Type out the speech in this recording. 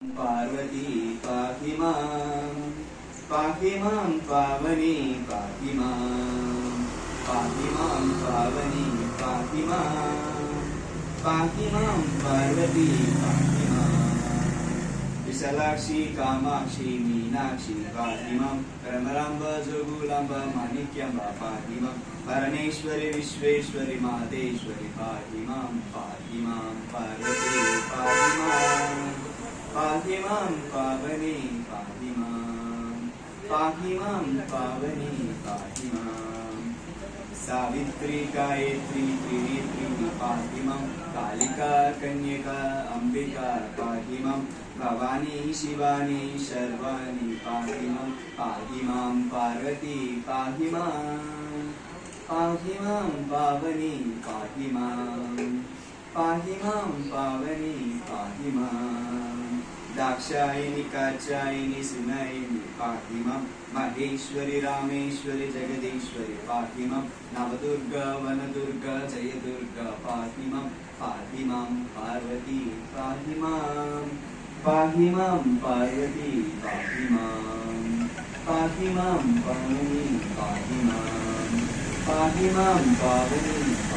पार्वती पाहि मां पावनी पाहि मां पावनी पाहि मां पार्वती पाहि मां विशालाक्षी कामाक्षी मीनाक्षी पाहि मां रमराम्ब जोगुलाम्ब माणिक्यांब पाहि मां परमेश्वरी विश्वेश्वरी मातेश्वरी पाहि मां पार्वती पाहि मां पावनी पाहि मां पावनी पाहि मां सावित्री गायत्री त्रिनेत्री पाहि मां कालिका कन्यका अंबिका पाहि मां भवानी शिवानी शर्वाणी पाहि मां पार्वती पाहि मां पावनी पाहि मां पावनी पाहि मां दाक्षायिनी कात्यायिनी सुनयिनी पाहि मां महेश्वरी रामेश्वरी जगदीश्वरी पाहि मां नवदुर्गा वनदुर्गा जयदुर्गा पाहि मां पार्वती पाहि मां पार्वती पाहि मां पावनी पाहि मां पावनी